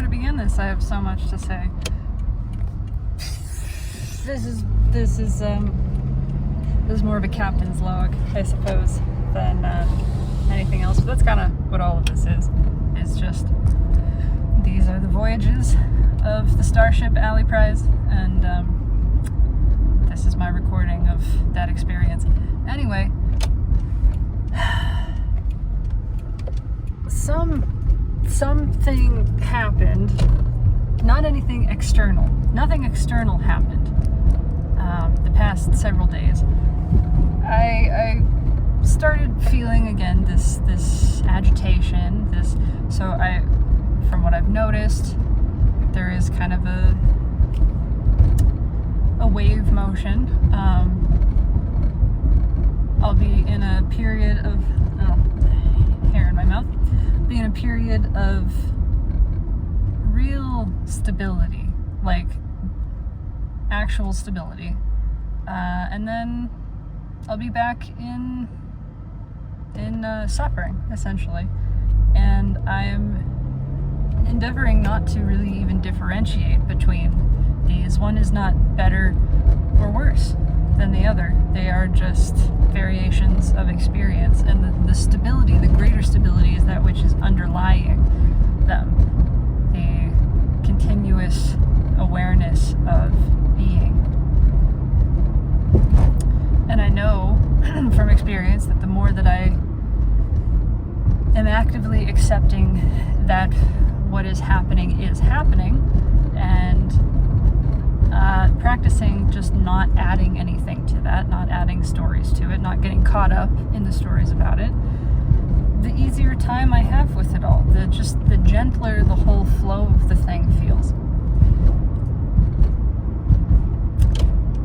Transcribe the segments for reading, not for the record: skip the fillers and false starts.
to begin this. I have so much to say. This is more of a captain's log, I suppose, than anything else. But that's kind of what all of this is. It's just, these are the voyages of the Starship Alley Prize, and this is my recording of that experience. Anyway, something happened. Not anything external. Nothing external happened the past several days. I started feeling again this agitation. From what I've noticed, there is kind of a wave motion. I'll be in a period of hair in my mouth. Be in a period of real stability, like actual stability, and then I'll be back in suffering, essentially. And I'm endeavoring not to really even differentiate between these. One is not better or worse than the other. They are just variations of experience, and the stability, the greater stability, is that which is underlying them. The continuous awareness of being. And I know from experience that the more that I am actively accepting that what is happening, and practicing just not adding anything to that, not adding stories to it, not getting caught up in the stories about it, the easier time I have with it all. The gentler the whole flow of the thing feels.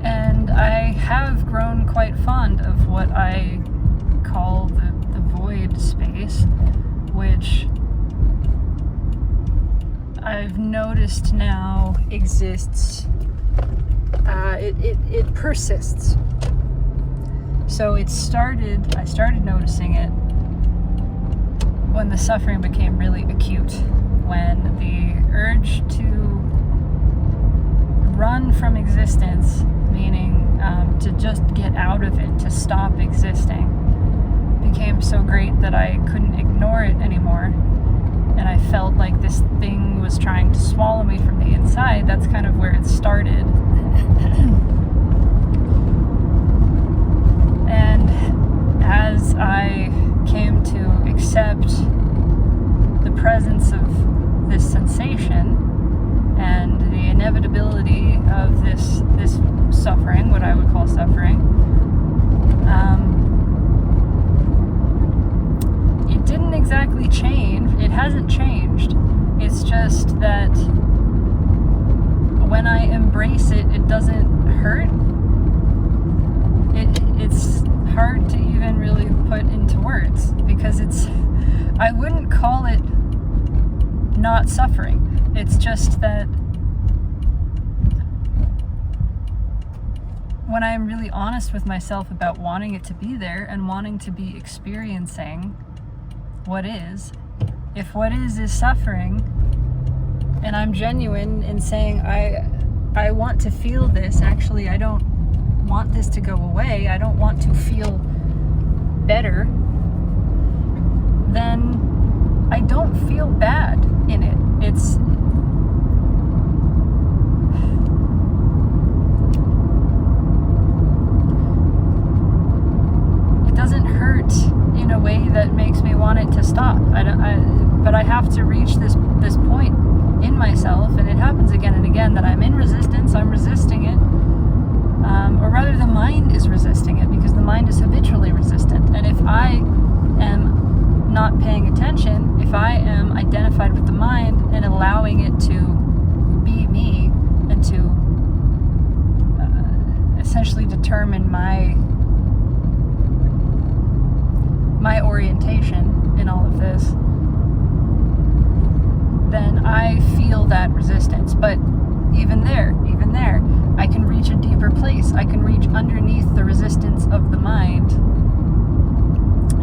And I have grown quite fond of what I call the void space, which I've noticed now exists. It persists. So I started noticing it when the suffering became really acute, when the urge to run from existence, meaning to just get out of it, to stop existing, became so great that I couldn't ignore it anymore. And I felt like this thing was trying to swallow me from the inside. That's kind of where it started. And as I came to accept the presence of this sensation and the inevitability of this suffering, what I would call suffering, it didn't exactly change. It hasn't changed. It's just that when I embrace it, it doesn't hurt. It's hard to even really put into words, because I wouldn't call it not suffering. It's just that when I am really honest with myself about wanting it to be there and wanting to be experiencing what is, if what is suffering, and I'm genuine in saying I want to feel this, actually I don't want this to go away, I don't want to feel better, then I don't feel bad in it. It doesn't hurt in a way that makes me want it to stop. But I have to reach this point in myself, and it happens again and again, that I'm in resistance, I'm resisting it, or rather the mind is resisting it, because the mind is habitually resistant. And if I am not paying attention, if I am identified with the mind and allowing it to be me and to essentially determine my orientation in all of this, then I feel that resistance. But even there, I can reach a deeper place. I can reach underneath the resistance of the mind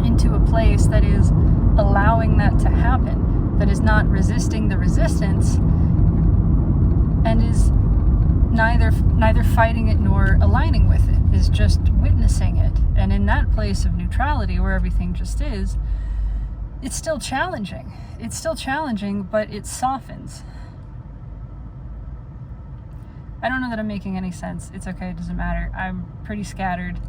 into a place that is allowing that to happen. that is not resisting the resistance and is neither fighting it nor aligning with it, is just witnessing it. And in that place of neutrality where everything just is, it's still challenging. It's still challenging, but it softens. I don't know that I'm making any sense. It's okay, it doesn't matter. I'm pretty scattered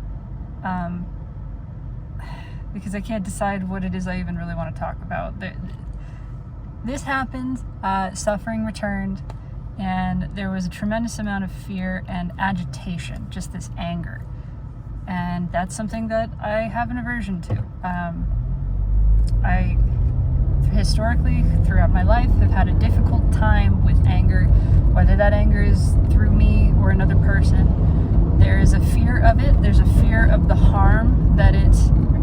because I can't decide what it is I even really want to talk about. This happened, suffering returned, and there was a tremendous amount of fear and agitation, just this anger. And that's something that I have an aversion to. I historically, throughout my life, have had a difficult time with anger, whether that anger is through me or another person. There is a fear of it. There's a fear of the harm that it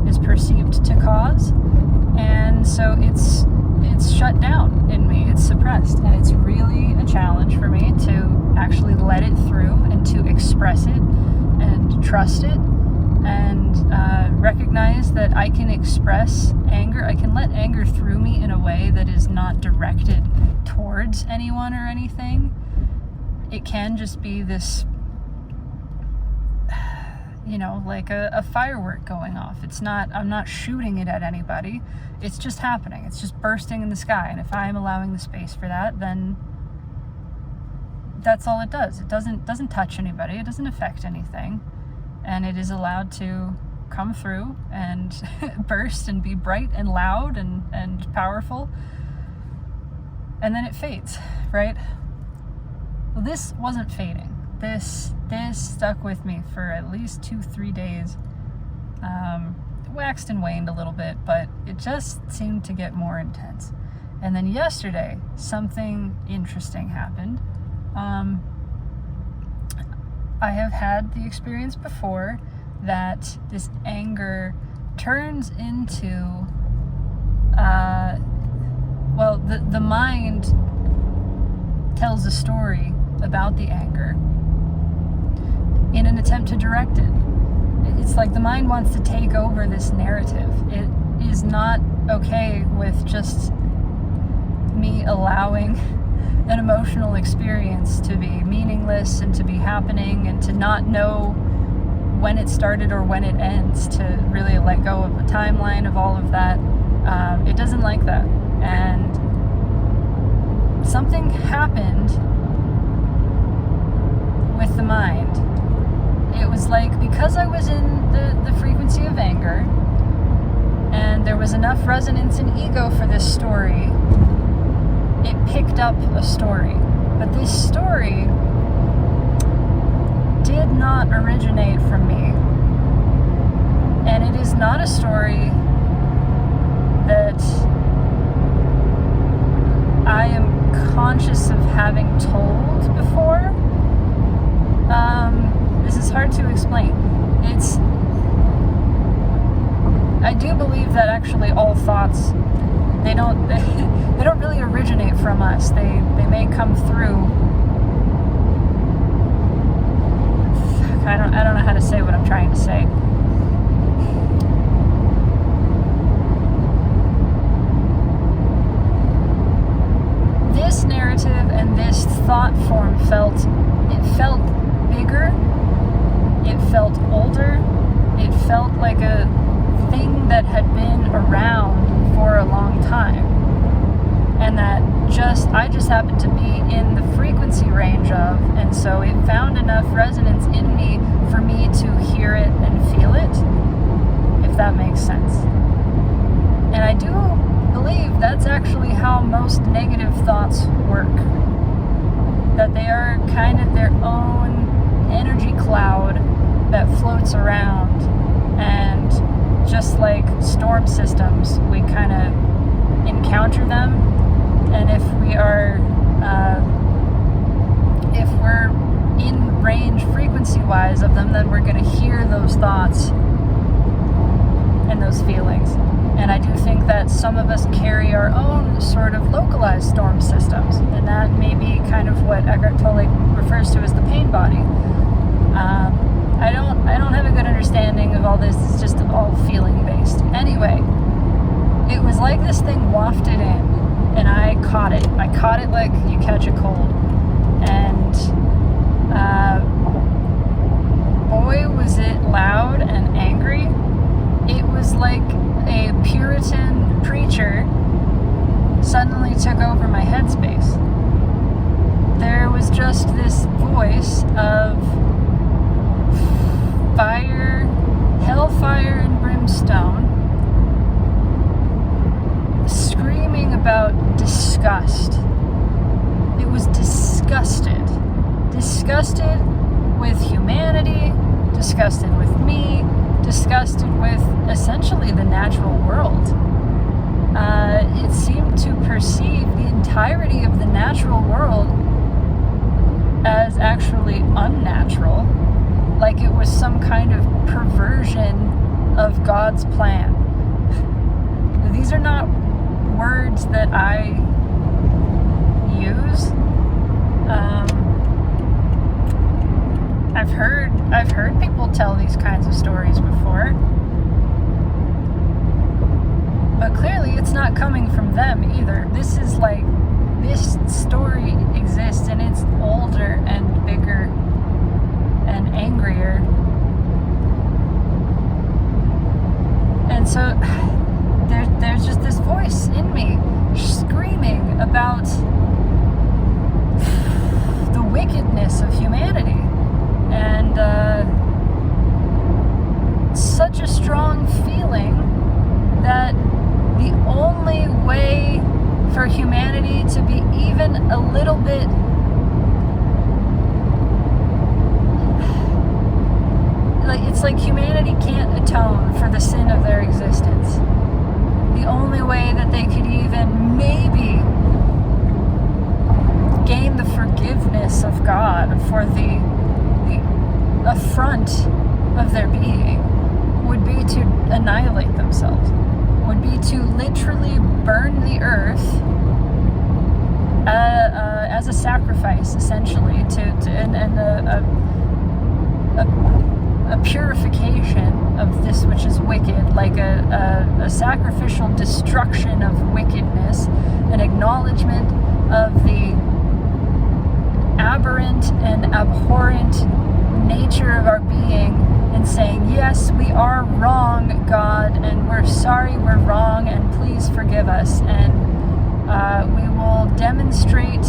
is perceived to cause. And so it's shut down in me. It's suppressed. And it's really a challenge for me to actually let it through and to express it and trust it and recognize that I can express anger. I can let anger through me in a way that is not directed towards anyone or anything. It can just be this, like a firework going off. I'm not shooting it at anybody. It's just happening. It's just bursting in the sky. And if I'm allowing the space for that, then that's all it does. It doesn't touch anybody. It doesn't affect anything. And it is allowed to come through and burst and be bright and loud and powerful. And then it fades, right? Well, this wasn't fading. This stuck with me for at least 2-3 days. It waxed and waned a little bit, but it just seemed to get more intense. And then yesterday, something interesting happened. I have had the experience before that this anger turns into, the mind tells a story about the anger in an attempt to direct it. It's like the mind wants to take over this narrative. It is not okay with just me allowing an emotional experience to be meaningless and to be happening and to not know when it started or when it ends, to really let go of the timeline of all of that. It doesn't like that. And something happened with the mind. It was like, because I was in the frequency of anger and there was enough resonance and ego for this story, it picked up a story. But this story did not originate from me. And it is not a story that I am conscious of having told before. This is hard to explain. I do believe that actually all thoughts, they don't really originate from us. They may come through. I don't know how to say what I'm trying to say. This narrative and this thought form felt bigger. It felt older. It felt like a thing that had been around for a long time. And that I just happened to be in the frequency range of, and so it found enough resonance in me for me to hear it and feel it, if that makes sense. And I do believe that's actually how most negative thoughts work. That they are kind of their own energy cloud that floats around, and just like storm systems, we kind of encounter them. And if we're in range frequency-wise of them, then we're going to hear those thoughts and those feelings. And I do think that some of us carry our own sort of localized storm systems, and that may be kind of what Eckhart Tolle refers to as the pain body. I don't have a good understanding of all this. It's just all feeling based. Anyway, it was like this thing wafted in. and I caught it. I caught it like you catch a cold. And boy, was it loud and angry. It was like a Puritan preacher suddenly took over my headspace. There was just this voice of fire, hellfire and brimstone, screaming about disgust. It was disgusted with humanity, disgusted with me, disgusted with essentially the natural world. It seemed to perceive the entirety of the natural world as actually unnatural, like it was some kind of perversion of God's plan. These are not words that I use. I've heard people tell these kinds of stories before, but clearly it's not coming from them either. This story exists, and it's older and bigger and angrier. And so there's just this voice in me screaming about the wickedness of humanity. And such a strong feeling that the only way for humanity to be even a little bit it's like humanity can't atone for the sin of their existence. The only way that they could even maybe gain the forgiveness of God for the affront of their being would be to annihilate themselves, would be to literally burn the earth as a sacrifice, essentially, a purification of this which is wicked, like a sacrificial destruction of wickedness, an acknowledgement of the aberrant and abhorrent nature of our being, and saying, yes, we are wrong, God, and we're sorry we're wrong, and please forgive us. And we will demonstrate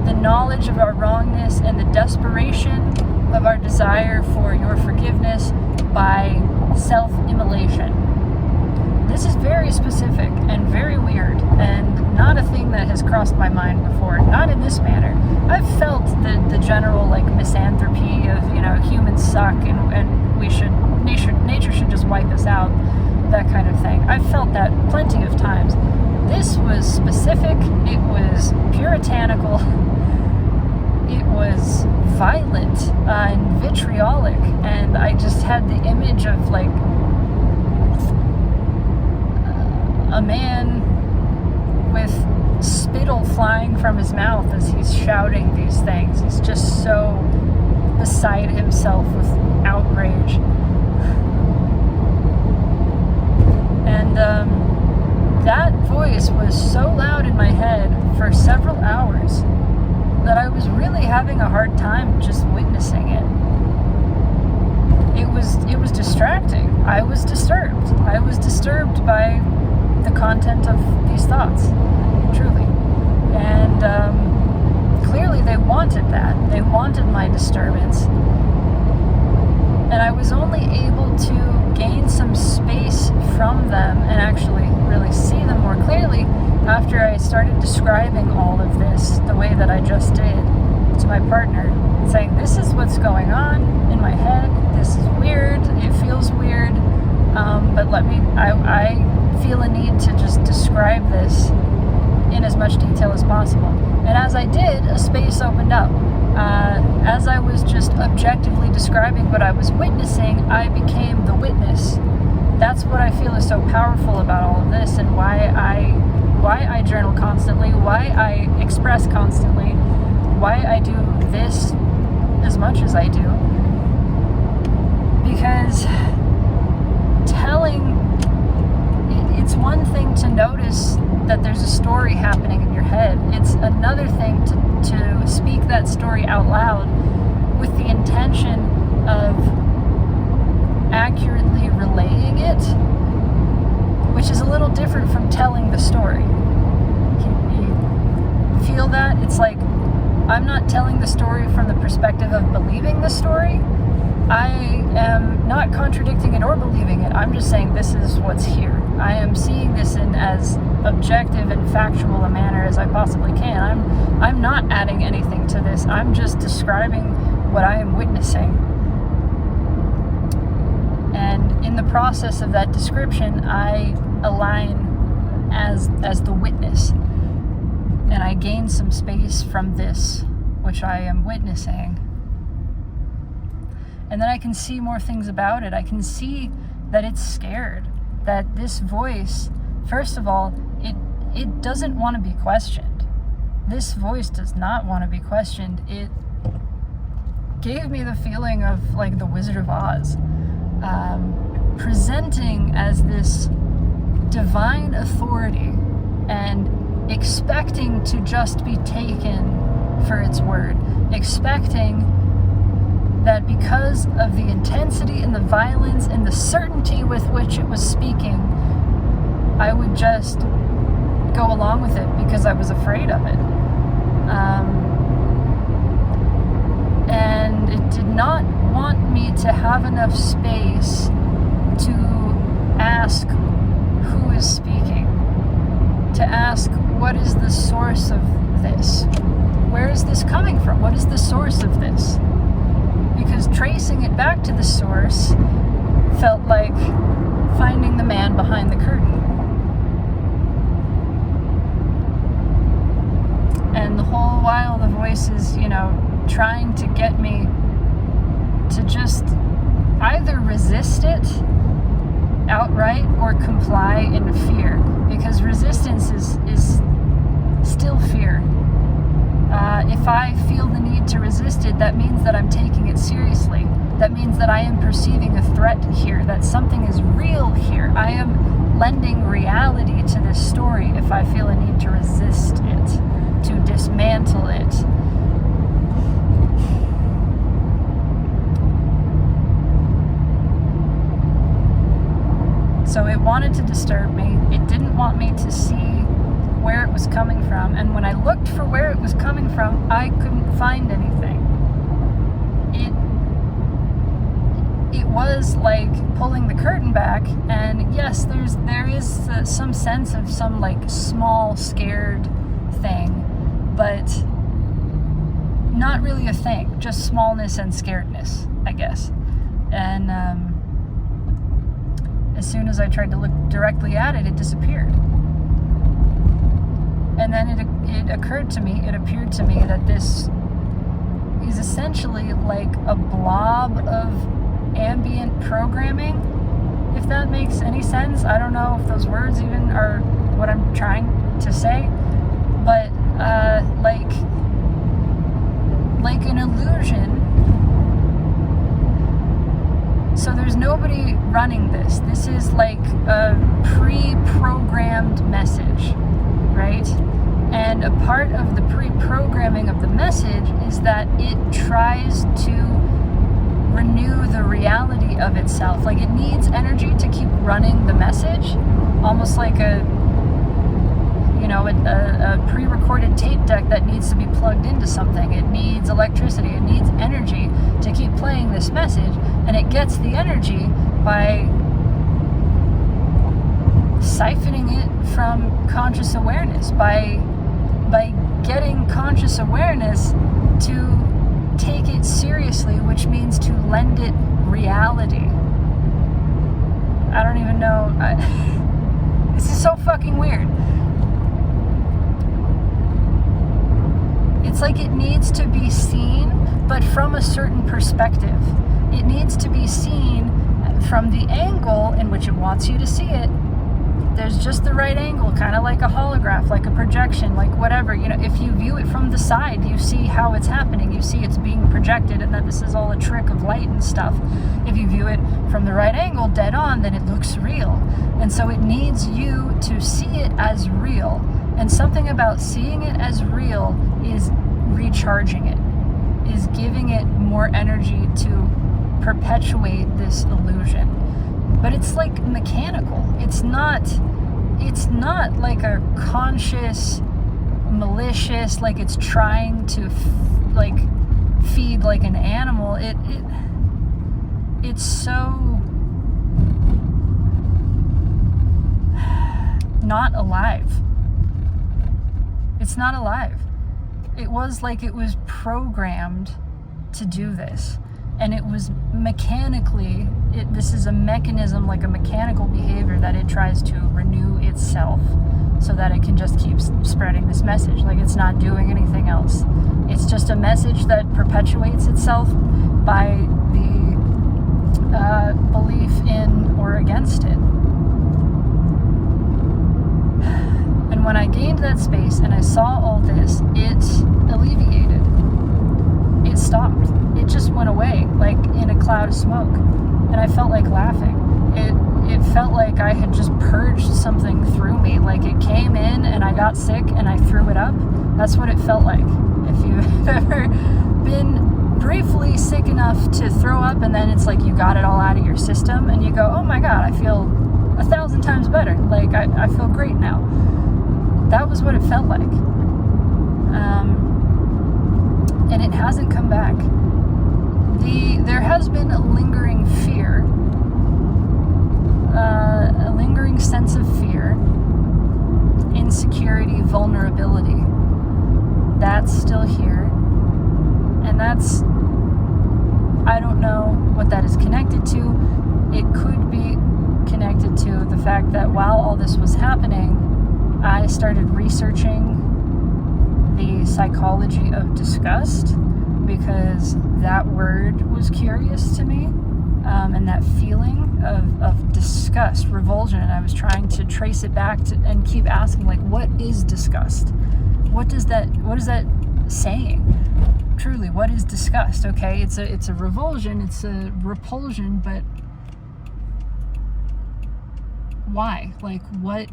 the knowledge of our wrongness and the desperation of our desire for your forgiveness by self-immolation. This is very specific and very weird, and not a thing that has crossed my mind before, not in this manner. I've felt the general misanthropy of, humans suck and nature should just wipe us out, that kind of thing. I've felt that plenty of times. This was specific, it was puritanical, it was violent and vitriolic, and I just had the image of a man with spittle flying from his mouth as he's shouting these things. He's just so beside himself with outrage. And that voice was so loud in my head for several hours that I was really having a hard time just witnessing it. It was distracting. I was disturbed. I was disturbed by the content of these thoughts, truly. And clearly they wanted that. They wanted my disturbance. And I was only able to gain some space from them and actually really see them more clearly after I started describing all of this the way that I just did to my partner, saying, this is what's going on in my head, this is weird, it feels weird, but I feel a need to just describe this in as much detail as possible. And as I did, a space opened up. As I was just objectively describing what I was witnessing, I became the witness. That's what I feel is so powerful about all of this, and why I journal constantly, why I express constantly, why I do this as much as I do. Because it's one thing to notice that there's a story happening in your head. It's another thing to speak that story out loud with the intention of accurately relaying it, which is a little different from telling the story. Can you feel that? It's like, I'm not telling the story from the perspective of believing the story. I am not contradicting it or believing it. I'm just saying this is what's here. I am seeing this in as objective and factual a manner as I possibly can. I'm not adding anything to this. I'm just describing what I am witnessing. And in the process of that description, I align as the witness. And I gain some space from this, which I am witnessing. And then I can see more things about it. I can see that it's scared. That this voice, first of all, it doesn't want to be questioned. This voice does not want to be questioned. It gave me the feeling of like the Wizard of Oz, presenting as this divine authority and expecting to just be taken for its word, expecting that because of the intensity and the violence and the certainty with which it was speaking, I would just go along with it because I was afraid of it. And it did not want me to have enough space to ask who is speaking, to ask what is the source of this? Where is this coming from? What is the source of this? Because tracing it back to the source felt like finding the man behind the curtain. And the whole while the voice is, trying to get me to just either resist it outright or comply in fear. Because resistance is still fear. If I feel the need to resist it, that means that I'm taking it seriously. That means that I am perceiving a threat here, that something is real here. I am lending reality to this story if I feel a need to resist it, to dismantle it. So it wanted to disturb me. It didn't want me to see where it was coming from, and when I looked for where it was coming from, I couldn't find anything. It was like pulling the curtain back, and yes, there is some sense of some like small scared thing, but not really a thing, just smallness and scaredness, I guess. And as soon as I tried to look directly at it, it disappeared. And then it occurred to me, it appeared to me that this is essentially like a blob of ambient programming, if that makes any sense. I don't know if those words even are what I'm trying to say, but like an illusion. So there's nobody running this. This is like a pre-programmed message, right? And a part of the pre-programming of the message is that it tries to renew the reality of itself. Like it needs energy to keep running the message, almost like a pre-recorded tape deck that needs to be plugged into something. It needs electricity, it needs energy to keep playing this message, and it gets the energy by siphoning it from conscious awareness, by getting conscious awareness to take it seriously, which means to lend it reality. I don't even know. This is so fucking weird. It's like it needs to be seen, but from a certain perspective. It needs to be seen from the angle in which it wants you to see it. There's just the right angle, kind of like a holograph, like a projection, like whatever. If you view it from the side, you see how it's happening. You see it's being projected and that this is all a trick of light and stuff. If you view it from the right angle, dead on, then it looks real. And so it needs you to see it as real. And something about seeing it as real is recharging it, is giving it more energy to perpetuate this illusion. But it's like mechanical. It's not like a conscious, malicious, like it's trying to like feed like an animal. It's so not alive. It's not alive. It was like it was programmed to do this. And it was mechanically, this is a mechanism, like a mechanical behavior that it tries to renew itself so that it can just keep spreading this message. Like it's not doing anything else. It's just a message that perpetuates itself by the belief in or against it. And when I gained that space and I saw all this, it alleviated. It stopped. It just went away, like in a cloud of smoke. And I felt like laughing. It felt like I had just purged something through me. Like it came in and I got sick and I threw it up. That's what it felt like. If you've ever been briefly sick enough to throw up and then it's like you got it all out of your system and you go, oh my God, I feel 1,000 times better. Like I feel great now. That was what it felt like. And it hasn't come back. There has been a lingering fear, a lingering sense of fear, insecurity, vulnerability. That's still here. And that's, I don't know what that is connected to. It could be connected to the fact that while all this was happening, I started researching the psychology of disgust, because that word was curious to me, and that feeling of disgust, revulsion, and I was trying to trace it back to and keep asking, like, what is disgust? What is that saying? Truly, what is disgust? Okay, it's a revulsion, it's a repulsion, but why? Like, what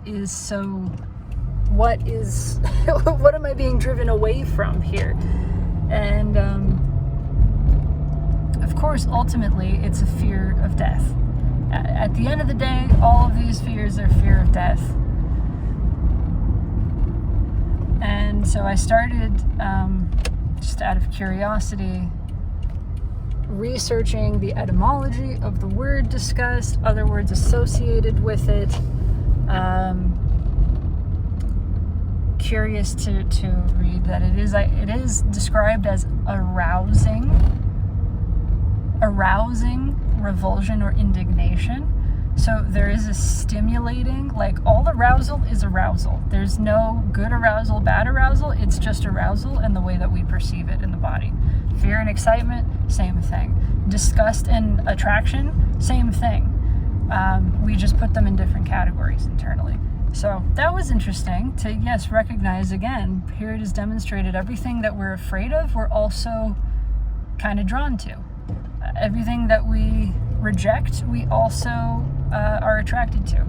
am I being driven away from here? And of course, ultimately, it's a fear of death. At the end of the day, all of these fears are fear of death. And so I started, just out of curiosity, researching the etymology of the word disgust, other words associated with it. Curious to read that it is described as arousing revulsion or indignation. So there is a stimulating, like all arousal is arousal. There's no good arousal, bad arousal. It's just arousal and the way that we perceive it in the body. Fear and excitement, same thing. Disgust and attraction, same thing. We just put them in different categories internally. So that was interesting to, yes, recognize again, here it is demonstrated, everything that we're afraid of, we're also kind of drawn to. Everything that we reject, we also are attracted to.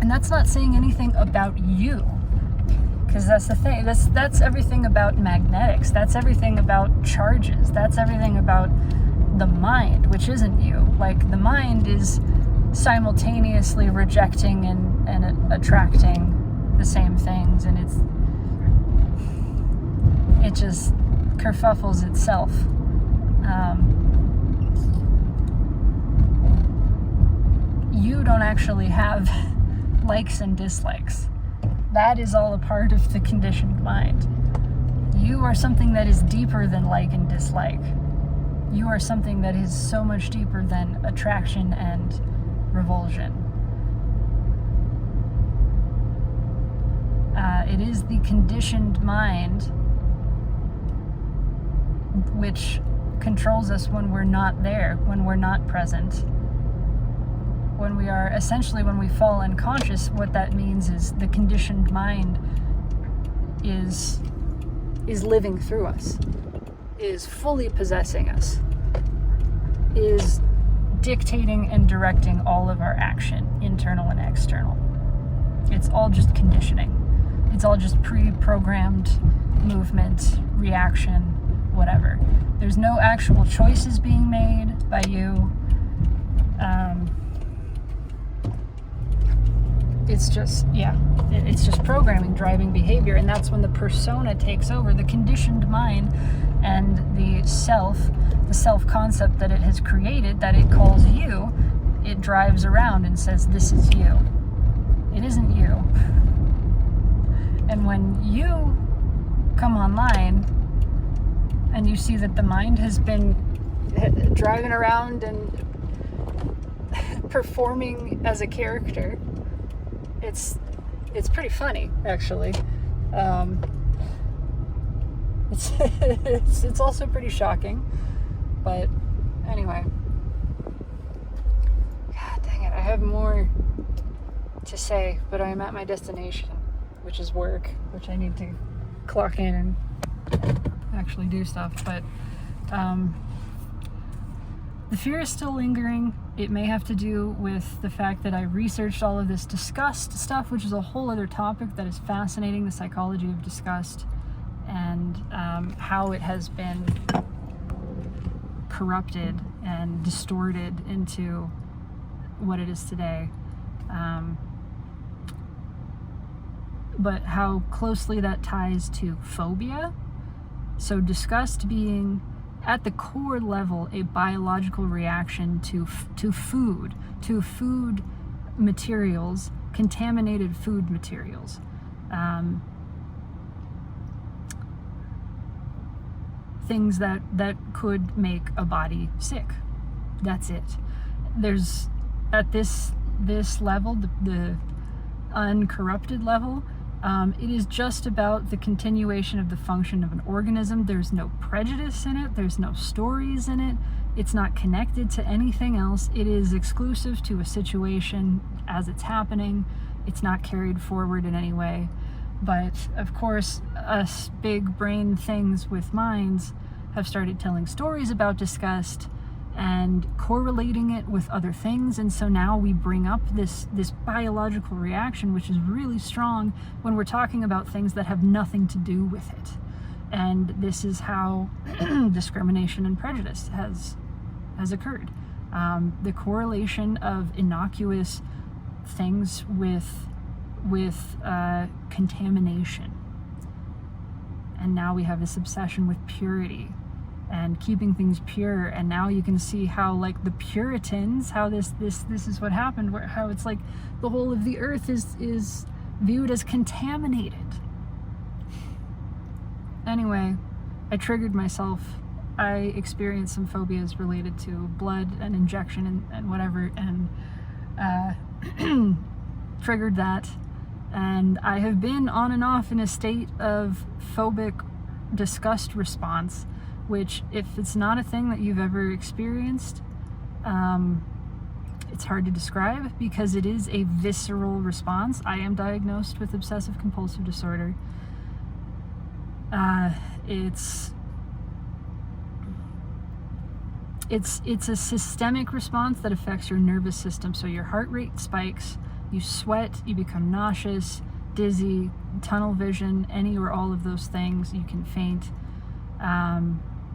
And that's not saying anything about you, because that's the thing. That's everything about magnetics. That's everything about charges. That's everything about the mind, which isn't you. Like, the mind is simultaneously rejecting and attracting the same things, and it just kerfuffles itself. You don't actually have likes and dislikes. That is all a part of the conditioned mind. You are something that is deeper than like and dislike. You are something that is so much deeper than attraction and revulsion. It is the conditioned mind which controls us when we're not there, when we're not present. When we fall unconscious, what that means is the conditioned mind is living through us, is fully possessing us, is dictating and directing all of our action, internal and external. It's all just conditioning. It's all just pre-programmed movement, reaction, whatever. There's no actual choices being made by you. It's just, it's just programming, driving behavior, and that's when the persona takes over, the conditioned mind and the self-concept that it has created, that it calls you, it drives around and says, this is you. It isn't you. And when you come online and you see that the mind has been driving around and performing as a character, it's pretty funny, actually. It's also pretty shocking, but anyway. God dang it, I have more to say, but I'm at my destination, which is work, which I need to clock in and actually do stuff, but the fear is still lingering. It may have to do with the fact that I researched all of this disgust stuff, which is a whole other topic that is fascinating, the psychology of disgust, and how it has been corrupted and distorted into what it is today. But how closely that ties to phobia. So disgust being, at the core level, a biological reaction to food materials, contaminated food materials. Things that could make a body sick. That's it. There's, at this level, the uncorrupted level, it is just about the continuation of the function of an organism. There's no prejudice in it. There's no stories in it. It's not connected to anything else. It is exclusive to a situation as it's happening. It's not carried forward in any way. But of course, us big brain things with minds have started telling stories about disgust and correlating it with other things, and so now we bring up this biological reaction, which is really strong when we're talking about things that have nothing to do with it. And this is how discrimination and prejudice has occurred. The correlation of innocuous things with contamination, and now we have this obsession with purity and keeping things pure. And now you can see how, like, the Puritans, how this is what happened, where how it's like the whole of the earth is viewed as contaminated. Anyway, I triggered myself. I experienced some phobias related to blood and injection and whatever, and triggered that. And I have been on and off in a state of phobic disgust response, which, if it's not a thing that you've ever experienced, it's hard to describe because it is a visceral response. I am diagnosed with obsessive compulsive disorder. It's a systemic response that affects your nervous system. So your heart rate spikes, you sweat, you become nauseous, dizzy, tunnel vision, any or all of those things. You can faint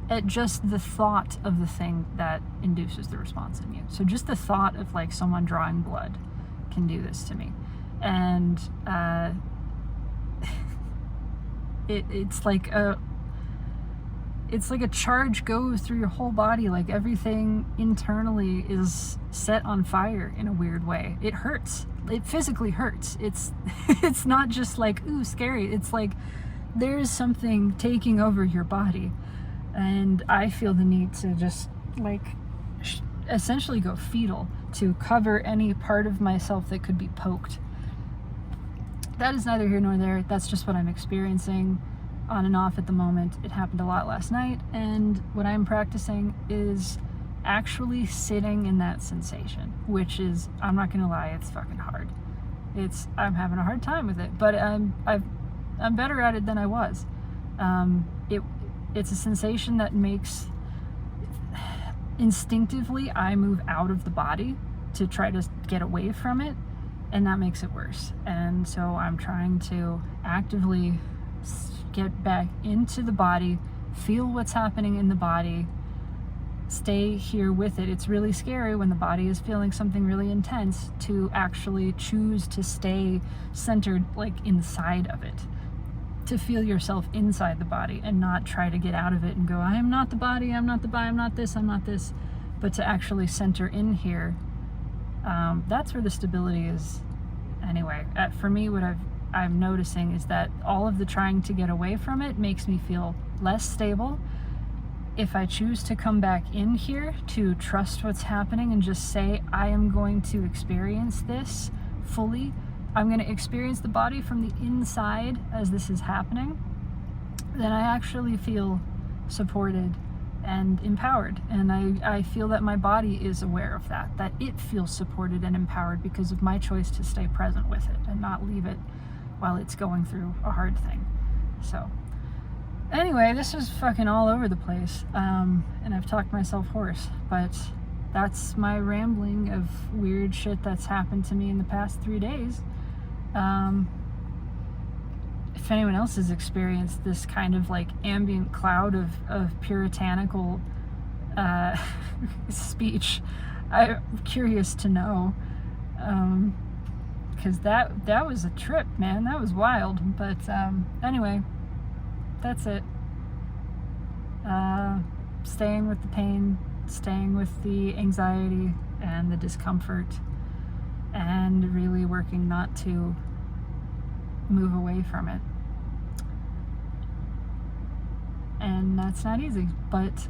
at just the thought of the thing that induces the response in you. So just the thought of, like, someone drawing blood can do this to me. And it's like a charge goes through your whole body, like everything internally is set on fire in a weird way. It hurts. It physically hurts. It's not just like, ooh, scary. It's like there's something taking over your body. And I feel the need to just, like, essentially go fetal to cover any part of myself that could be poked. That is neither here nor there. That's just what I'm experiencing on and off at the moment. It happened a lot last night, and what I'm practicing is actually sitting in that sensation, which is, I'm not gonna lie, it's fucking hard. I'm having a hard time with it, but I'm I'm better at it than I was. It's a sensation that makes, instinctively, I move out of the body to try to get away from it, and that makes it worse. And so I'm trying to actively get back into the body, feel what's happening in the body, stay here with it. It's really scary when the body is feeling something really intense to actually choose to stay centered, like inside of it, to feel yourself inside the body and not try to get out of it and go, I am not the body, I'm not the body, I'm not this, but to actually center in here. That's where the stability is. Anyway, for me, what I'm noticing is that all of the trying to get away from it makes me feel less stable. If I choose to come back in here to trust what's happening and just say, I am going to experience this fully, I'm going to experience the body from the inside as this is happening, then I actually feel supported and empowered. And I feel that my body is aware of that it feels supported and empowered because of my choice to stay present with it and not leave it while it's going through a hard thing. So anyway, this was fucking all over the place, and I've talked myself hoarse, but that's my rambling of weird shit that's happened to me in the past 3 days. If anyone else has experienced this kind of like ambient cloud of puritanical speech, I'm curious to know, because that was a trip, man. That was wild. But anyway, that's it. Staying with the pain, staying with the anxiety and the discomfort, and really working not to move away from it. And that's not easy, but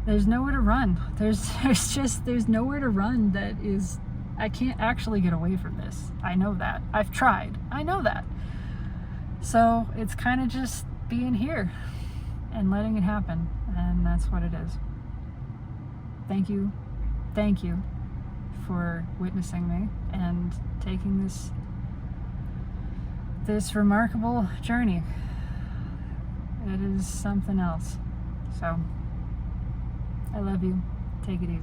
there's nowhere to run. There's nowhere to run that is, I can't actually get away from this. I know that. I've tried. I know that. So it's kind of just being here and letting it happen, and that's what it is. Thank you for witnessing me and taking this remarkable journey. It is something else. So I love you. Take it easy.